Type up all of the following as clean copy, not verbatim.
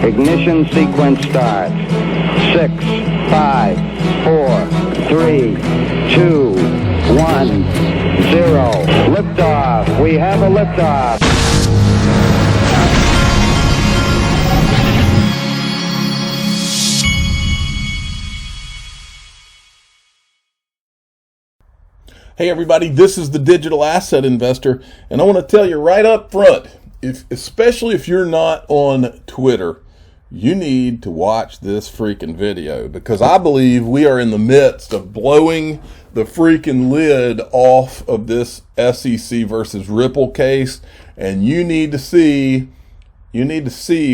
Ignition sequence starts. 6, 5, 4, 3, 2, 1, 0. Liftoff. We have a liftoff. Hey everybody, this is the Digital Asset Investor, and I want to tell you right up front, especially if you're not on Twitter, you need to watch this freaking video, because I believe we are in the midst of blowing the freaking lid off of this SEC versus Ripple case, and you need to see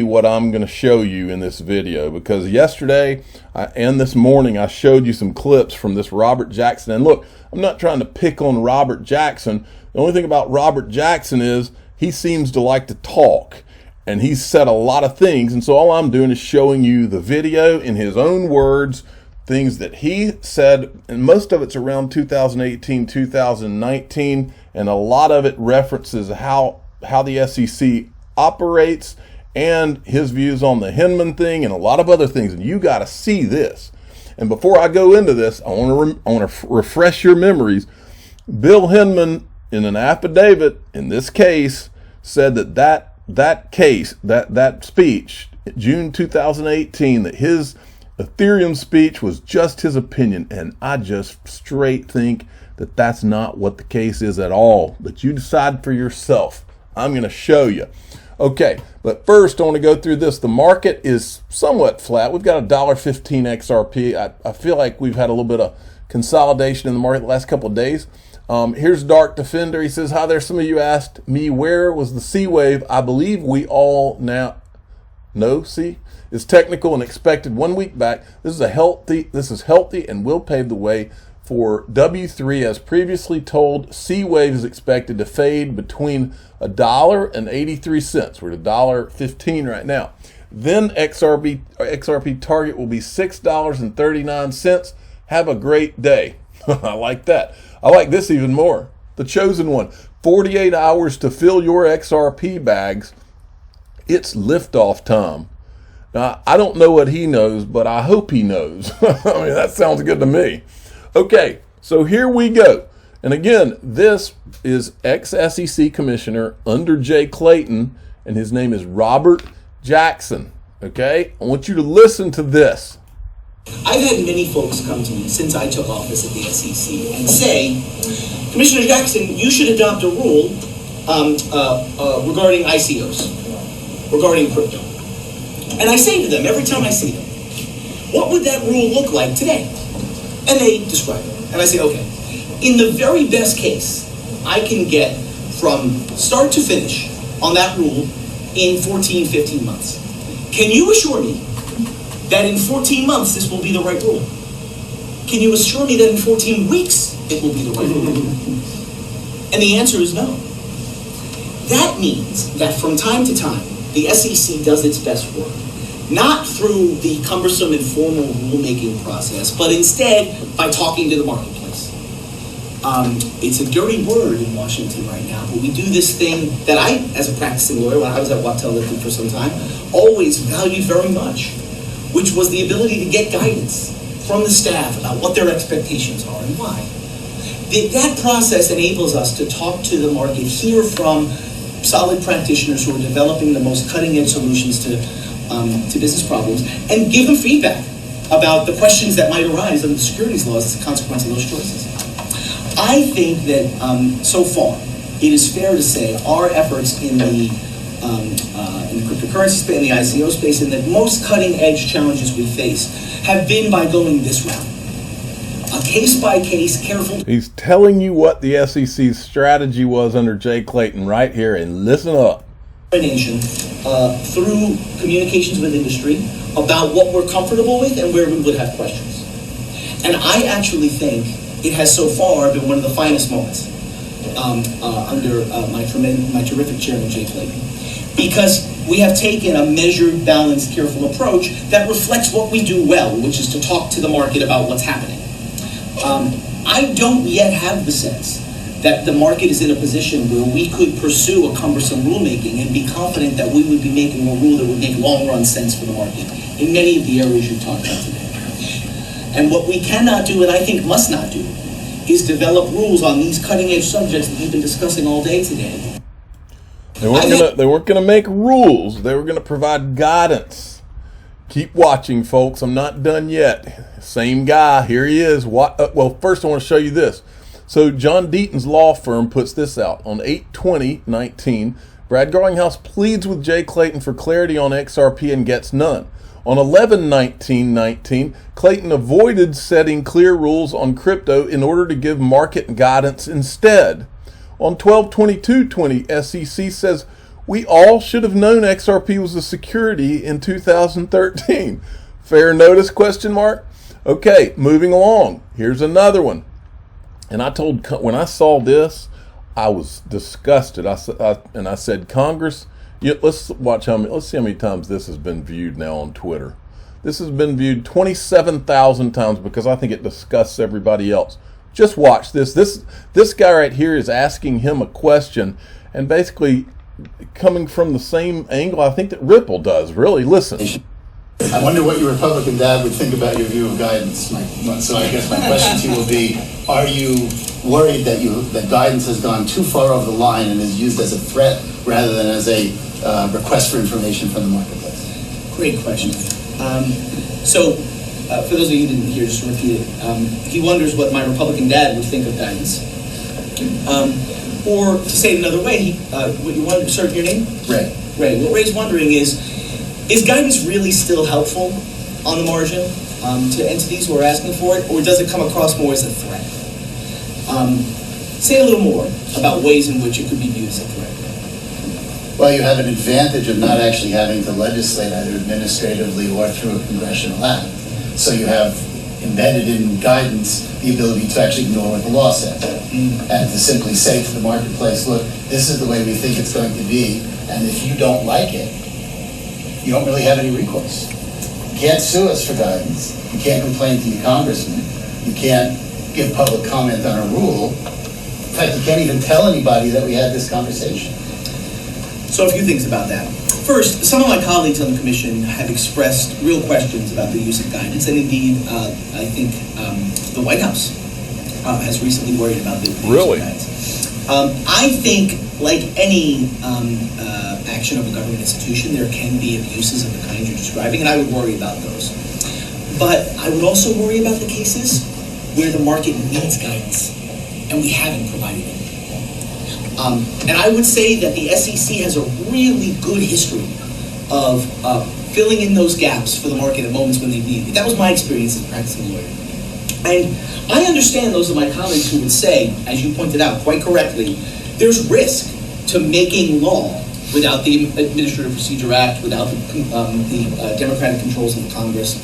what I'm going to show you in this video, because yesterday and this morning I showed you some clips from this Robert Jackson. And look, I'm not trying to pick on Robert Jackson. The only thing about Robert Jackson is he seems to like to talk, and he's said a lot of things. And so all I'm doing is showing you the video in his own words, things that he said, and most of it's around 2018, 2019, and a lot of it references how the SEC operates and his views on the Hinman thing and a lot of other things. And you got to see this. And before I go into this, I want to refresh your memories. Bill Hinman, in an affidavit in this case, said that speech, June 2018, that his Ethereum speech was just his opinion. And I just straight think that that's not what the case is at all. But you decide for yourself. I'm going to show you. Okay, but first I want to go through this. The market is somewhat flat. We've got $1.15 XRP. I feel like we've had a little bit of consolidation in the market the last couple of days. Here's Dark Defender. He says, hi there. Some of you asked me, where was the C wave? I believe we all now know C is technical and expected 1 week back. This is healthy and will pave the way for W3. As previously told, C wave is expected to fade between $1 and 83 cents. We're at $1.15 right now. Then XRP target will be $6.39. Have a great day. I like that. I like this even more. The chosen one. 48 hours to fill your XRP bags. It's liftoff time. Now, I don't know what he knows, but I hope he knows. I mean, that sounds good to me. Okay, so here we go. And again, this is ex-SEC commissioner under Jay Clayton, and his name is Robert Jackson. Okay, I want you to listen to this. I've had many folks come to me since I took office at the SEC and say, Commissioner Jackson, you should adopt a rule regarding ICOs, regarding crypto. And I say to them, every time I see them, what would that rule look like today? And they describe it. And I say, okay, in the very best case, I can get from start to finish on that rule in 14, 15 months. Can you assure me that in 14 months this will be the right rule? Can you assure me that in 14 weeks it will be the right rule? And the answer is no. That means that from time to time, the SEC does its best work, not through the cumbersome and formal rulemaking process, but instead by talking to the marketplace. It's a dirty word in Washington right now, but we do this thing that I, as a practicing lawyer, when I was at Wachtell Lipton for some time, always valued very much, which was the ability to get guidance from the staff about what their expectations are and why. That process enables us to talk to the market, hear from solid practitioners who are developing the most cutting-edge solutions to business problems, and give them feedback about the questions that might arise under the securities laws as a consequence of those choices. I think that so far, it is fair to say our efforts in the cryptocurrency space, in the ICO space, and the most cutting-edge challenges we face have been by going this route. A case-by-case, careful... He's telling you what the SEC's strategy was under Jay Clayton right here, and listen up. Through communications with industry about what we're comfortable with and where we would have questions. And I actually think it has so far been one of the finest moments under my terrific chairman, Jay Clayton, because we have taken a measured, balanced, careful approach that reflects what we do well, which is to talk to the market about what's happening. I don't yet have the sense that the market is in a position where we could pursue a cumbersome rulemaking and be confident that we would be making a rule that would make long-run sense for the market in many of the areas you talked about today. And what we cannot do, and I think must not do, is develop rules on these cutting-edge subjects that we've been discussing all day today. They weren't gonna make rules. They were gonna provide guidance. Keep watching, folks. I'm not done yet. Same guy. Here he is. Well, first I want to show you this. So John Deaton's law firm puts this out on 8/20/19. Brad Garlinghouse pleads with Jay Clayton for clarity on XRP and gets none. On 11/19/19, Clayton avoided setting clear rules on crypto in order to give market guidance instead. On 12/22/20, SEC says, we all should have known XRP was a security in 2013. Fair notice, question mark? Okay, moving along. Here's another one. And when I saw this, I was disgusted. I said, Congress, let's see how many times this has been viewed now on Twitter. This has been viewed 27,000 times because I think it disgusts everybody else. Just watch this. This guy right here is asking him a question and basically coming from the same angle I think that Ripple does. Really, listen. I wonder what your Republican dad would think about your view of guidance. So I guess my question to you will be, are you worried that guidance has gone too far over the line and is used as a threat rather than as a request for information from the marketplace? Great question. For those of you who didn't hear, just to repeat it, he wonders what my Republican dad would think of guidance. Or to say it another way, what you wanted to start your name? Ray. Ray. What Ray's wondering is guidance really still helpful on the margin to entities who are asking for it, or does it come across more as a threat? Say a little more about ways in which it could be viewed as a threat. Well, you have an advantage of not actually having to legislate either administratively or through a congressional act. So you have embedded in guidance the ability to actually ignore what the law says and to simply say to the marketplace, look, this is the way we think it's going to be, and if you don't like it, you don't really have any recourse. You can't sue us for guidance. You can't complain to your congressman. You can't give public comment on a rule. In fact, you can't even tell anybody that we had this conversation. So a few things about that. First, some of my colleagues on the commission have expressed real questions about the use of guidance, and indeed, I think the White House has recently worried about the use of guidance. I think, like any action of a government institution, there can be abuses of the kind you're describing, and I would worry about those. But I would also worry about the cases where the market needs guidance, and we haven't provided it. And I would say that the SEC has a really good history of filling in those gaps for the market at moments when they need it. That was my experience as a practicing lawyer. And I understand those of my colleagues who would say, as you pointed out quite correctly, there's risk to making law without the Administrative Procedure Act, without the democratic controls of the Congress.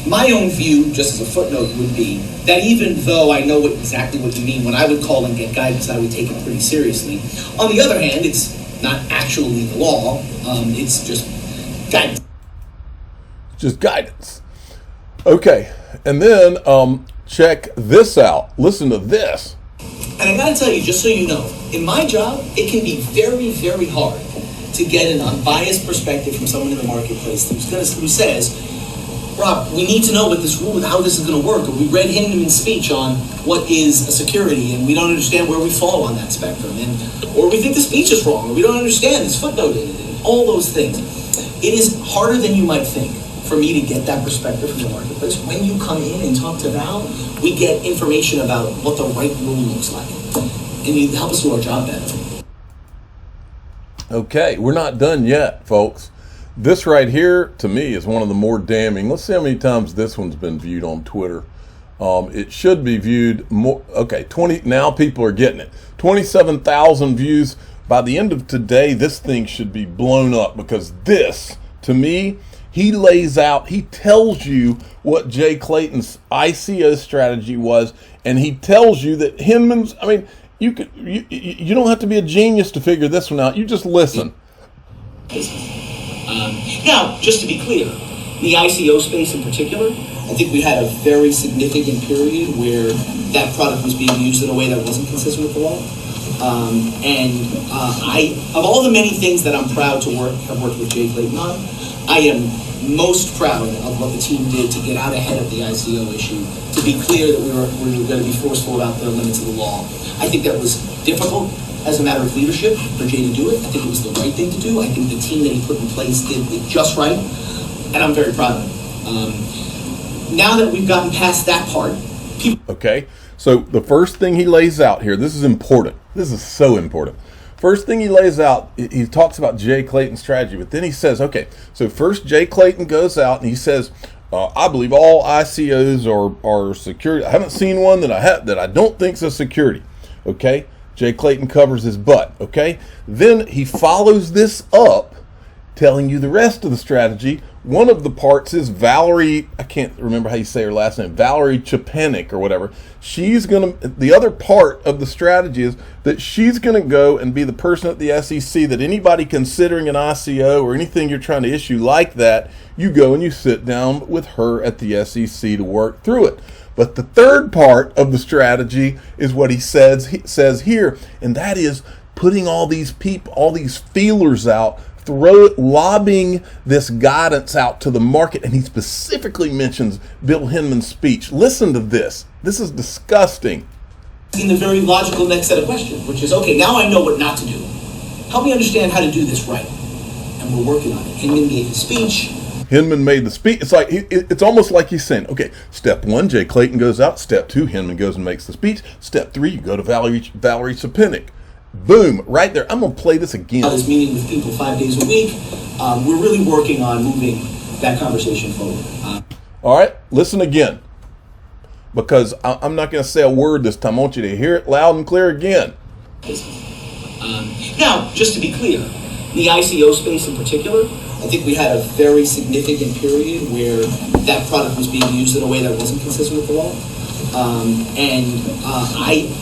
My own view, just as a footnote, would be that even though I know exactly what you mean, when I would call and get guidance, I would take it pretty seriously. On the other hand, it's not actually the law, it's just guidance. Just guidance. Okay, and then check this out. Listen to this. And I gotta tell you, just so you know, in my job, it can be very, very hard to get an unbiased perspective from someone in the marketplace who says, Rob, we need to know what this rule, how this is going to work. Or we read Hindman's speech on what is a security, and we don't understand where we fall on that spectrum. Or we think the speech is wrong, or we don't understand this footnote in it, and all those things. It is harder than you might think for me to get that perspective from the marketplace. When you come in and talk to Val, we get information about what the right rule looks like. And you help us do our job better. Okay, we're not done yet, folks. This right here, to me, is one of the more damning. Let's see how many times this one's been viewed on Twitter. It should be viewed more. Okay, 20. Now people are getting it. 27,000 views. By the end of today, this thing should be blown up because this, to me, he lays out, he tells you what Jay Clayton's ICO strategy was, and he tells you that Hinman's, I mean, you don't have to be a genius to figure this one out. You just listen. Now, just to be clear, the ICO space in particular, I think we had a very significant period where that product was being used in a way that wasn't consistent with the law. Of all the many things that I'm proud to have worked with Jay Clayton on, I am most proud of what the team did to get out ahead of the ICO issue, to be clear that we were going to be forceful about the limits of the law. I think that was difficult as a matter of leadership for Jay to do it. I think it was the right thing to do. I think the team that he put in place did it just right, and I'm very proud of him. Now that we've gotten past that part, Okay, so the first thing he lays out here, this is important. This is so important. First thing he lays out, he talks about Jay Clayton's strategy, but then he says, okay, so first Jay Clayton goes out and he says, I believe all ICOs are security. I haven't seen one that I don't think is a security. Okay, Jay Clayton covers his butt. Okay, then he follows this up, telling you the rest of the strategy. One of the parts is Valerie, I can't remember how you say her last name, Valerie Chapanic or whatever. The other part of the strategy is that she's going to go and be the person at the SEC that anybody considering an ICO or anything you're trying to issue like that, you go and you sit down with her at the SEC to work through it. But the third part of the strategy is what he says here, and that is putting all these people, all these feelers out, lobbying this guidance out to the market. And he specifically mentions Bill Hinman's speech. Listen to this. This is disgusting. In the very logical next set of questions, which is, okay, now I know what not to do. Help me understand how to do this right. And we're working on it. Hinman gave his speech. Hinman made the speech. It's like it's almost like he's saying, okay, step 1, Jay Clayton goes out. Step 2, Hinman goes and makes the speech. Step 3, you go to Valerie Chapanic. Boom, right there. I'm going to play this again. I was meeting with people 5 days a week. We're really working on moving that conversation forward. All right, listen again. Because I'm not going to say a word this time. I want you to hear it loud and clear again. Now, just to be clear, the ICO space in particular, I think we had a very significant period where that product was being used in a way that wasn't consistent with the law.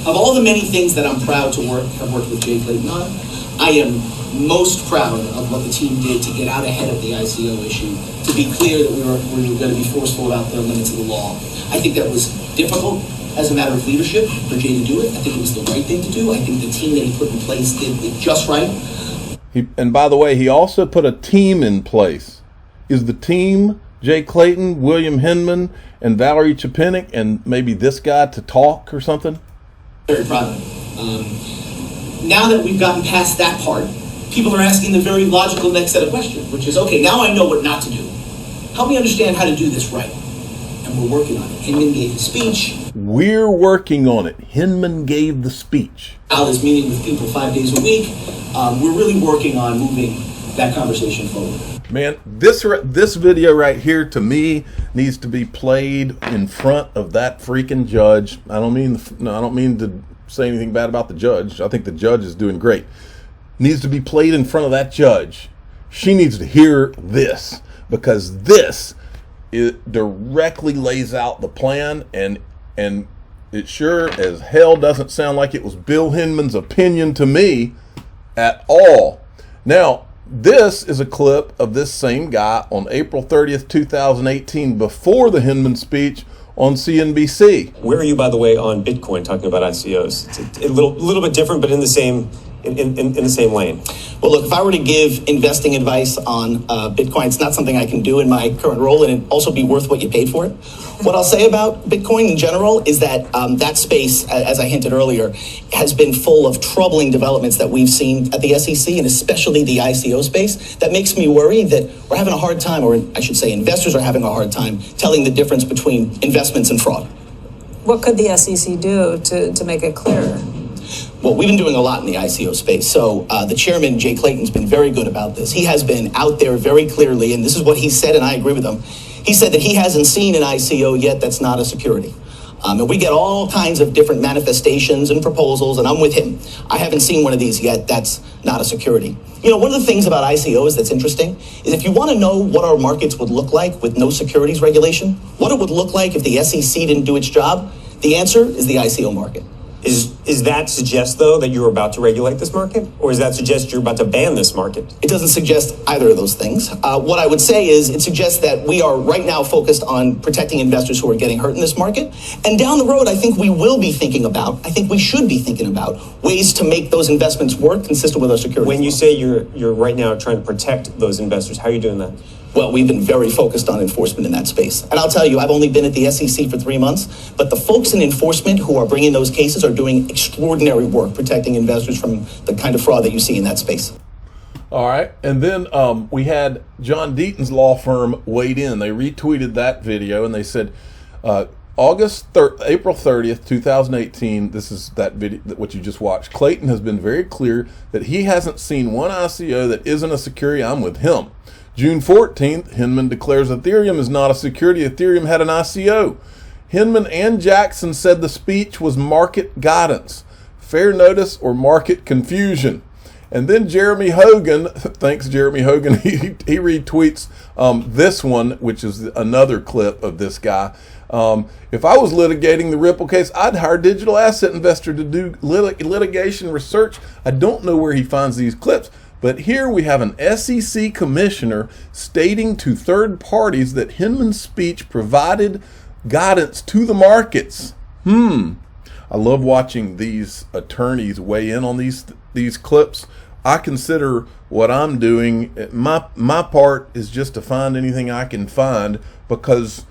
Of all the many things that I'm proud to have worked with Jay Clayton on, I am most proud of what the team did to get out ahead of the ICO issue, to be clear that we were going to be forceful about the limits of the law. I think that was difficult as a matter of leadership for Jay to do it. I think it was the right thing to do. I think the team that he put in place did it just right. And by the way, he also put a team in place. Is the team Jay Clayton, William Hinman, and Valerie Chapanic, and maybe this guy to talk or something? Very proud of him. Now that we've gotten past that part, people are asking the very logical next set of questions, which is, okay, now I know what not to do. Help me understand how to do this right. And we're working on it. Hinman gave his speech. We're working on it. Hinman gave the speech. Al is meeting with people 5 days a week. We're really working on moving that conversation forward. Man, this video right here to me needs to be played in front of that freaking judge. I don't mean to say anything bad about the judge. I think the judge is doing great. Needs to be played in front of that judge. She needs to hear this, because this directly lays out the plan, and it sure as hell doesn't sound like it was Bill Hinman's opinion to me at all. Now, this is a clip of this same guy on April 30th, 2018, before the Hinman speech on CNBC. Where are you, by the way, on Bitcoin, talking about ICOs? It's a little bit different, but in the same lane. Well, look, if I were to give investing advice on Bitcoin, it's not something I can do in my current role, and it'd also be worth what you paid for it. What I'll say about Bitcoin in general is that that space, as I hinted earlier, has been full of troubling developments that we've seen at the SEC, and especially the ICO space. That makes me worry that we're having a hard time, or I should say investors are having a hard time, telling the difference between investments and fraud. What could the SEC do to make it clearer? Well, we've been doing a lot in the ICO space. So the chairman, Jay Clayton's been very good about this. He has been out there very clearly, and this is what he said, and I agree with him. He said that he hasn't seen an ICO yet that's not a security. And we get all kinds of different manifestations and proposals, and I'm with him. I haven't seen one of these yet that's not a security. You know, one of the things about ICOs that's interesting is if you want to know what our markets would look like with no securities regulation, what it would look like if the SEC didn't do its job, the answer is the ICO market. Is that suggest, though, that you're about to regulate this market? Or does that suggest you're about to ban this market? It doesn't suggest either of those things. What I would say is it suggests that we are right now focused on protecting investors who are getting hurt in this market. And down the road, I think we will be thinking about, I think we should be thinking about ways to make those investments work consistent with our security. When you say you're right now trying to protect those investors, how are you doing that? Well, we've been very focused on enforcement in that space. And I'll tell you, I've only been at the SEC for 3 months, but the folks in enforcement who are bringing those cases are doing extraordinary work protecting investors from the kind of fraud that you see in that space. All right. And then we had John Deaton's law firm weighed in. They retweeted that video and they said, April 30th, 2018, this is that video, what you just watched. Clayton has been very clear that he hasn't seen one ICO that isn't a security. I'm with him. June 14th, Hinman declares Ethereum is not a security. Ethereum had an ICO. Hinman and Jackson said the speech was market guidance, fair notice, or market confusion. And then Jeremy Hogan, thanks Jeremy Hogan, he retweets this one, which is another clip of this guy. If I was litigating the Ripple case, I'd hire a digital asset investor to do litigation research. I don't know where he finds these clips. But here we have an SEC commissioner stating to third parties that Hinman's speech provided guidance to the markets. I love watching these attorneys weigh in on these clips. I consider what I'm doing, my part is just to find anything I can find, because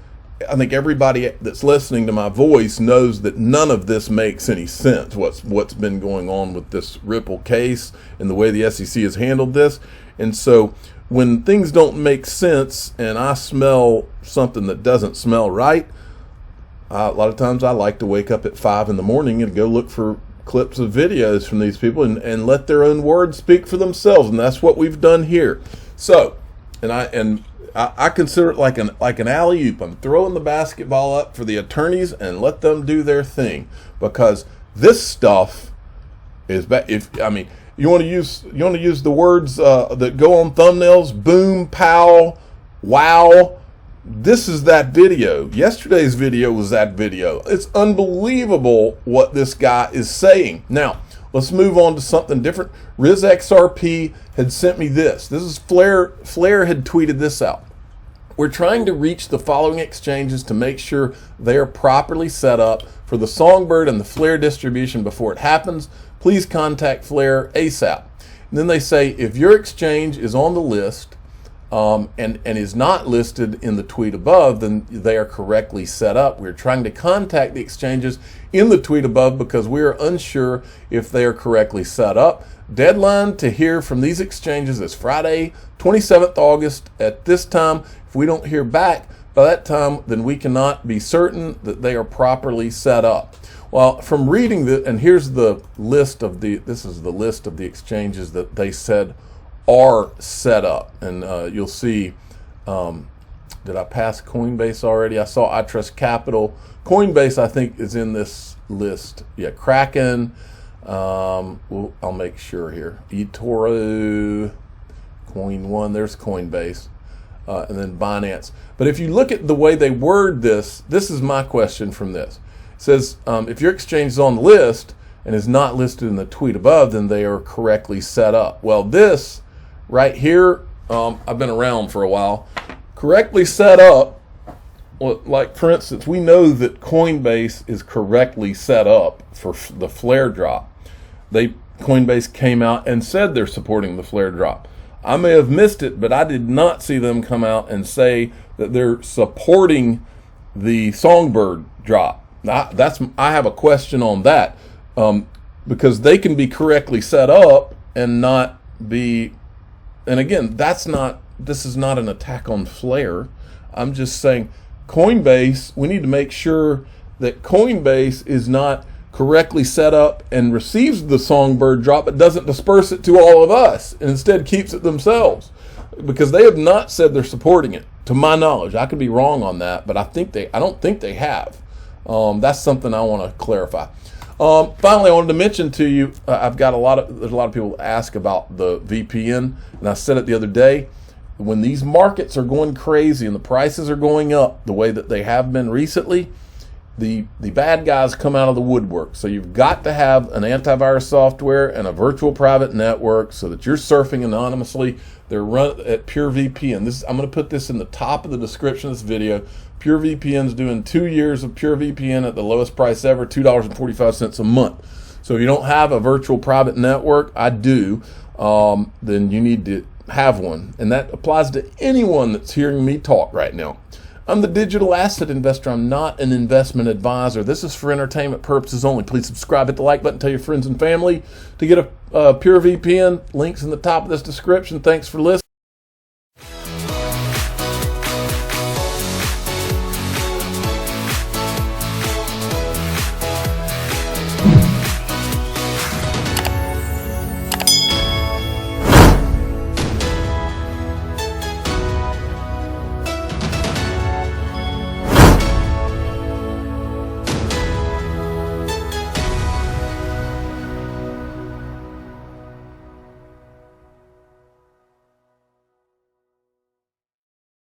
I think everybody that's listening to my voice knows that none of this makes any sense, what's been going on with this Ripple case and the way the SEC has handled this. And so when things don't make sense and I smell something that doesn't smell right, a lot of times I like to wake up at 5 in the morning and go look for clips of videos from these people and let their own words speak for themselves. And that's what we've done here. So, I consider it like an alley-oop. I'm throwing the basketball up for the attorneys and let them do their thing, because this stuff is bad. You want to use the words that go on thumbnails: boom, pow, wow. This is that video. Yesterday's video was that video. It's unbelievable what this guy is saying. Now, let's move on to something different. Riz XRP had sent me this. This is Flare. Flare had tweeted this out. We're trying to reach the following exchanges to make sure they are properly set up for the Songbird and the Flare distribution before it happens. Please contact Flare ASAP. And then they say, if your exchange is on the list and is not listed in the tweet above, then they are correctly set up. We're trying to contact the exchanges in the tweet above because we are unsure if they are correctly set up. Deadline to hear from these exchanges is Friday, 27th August at this time. If we don't hear back by that time, then we cannot be certain that they are properly set up. Well, from reading and here's the list of this is the list of the exchanges that they said are set up. And you'll see, did I pass Coinbase already? I saw iTrustCapital. Coinbase, I think, is in this list. Yeah, Kraken. I'll make sure here. eToro, Coin One, there's Coinbase, and then Binance. But if you look at the way they word this is my question from this. It says, if your exchange is on the list and is not listed in the tweet above, then they are correctly set up. Well, this right here, I've been around for a while. Correctly set up, like for instance, we know that Coinbase is correctly set up for the Flare drop. Coinbase came out and said they're supporting the Flare drop. I may have missed it, but I did not see them come out and say that they're supporting the Songbird drop. I have a question on that, because they can be correctly set up and not be. And again, this is not an attack on Flare. I'm just saying Coinbase, we need to make sure that Coinbase is not correctly set up and receives the Songbird drop, but doesn't disperse it to all of us and instead keeps it themselves, because they have not said they're supporting it, to my knowledge. I could be wrong on that, but I don't think they have. That's something I want to clarify. Finally, I wanted to mention to you, there's a lot of people ask about the VPN, and I said it the other day, when these markets are going crazy and the prices are going up the way that they have been recently, the bad guys come out of the woodwork. So you've got to have an antivirus software and a virtual private network so that you're surfing anonymously. They're run at PureVPN. I'm going to put this in the top of the description of this video. PureVPN's doing 2 years of PureVPN at the lowest price ever, $2.45 a month. So if you don't have a virtual private network, I do, then you need to have one. And that applies to anyone that's hearing me talk right now. I'm the digital asset investor. I'm not an investment advisor. This is for entertainment purposes only. Please subscribe, hit the like button, tell your friends and family to get a PureVPN. Links in the top of this description. Thanks for listening.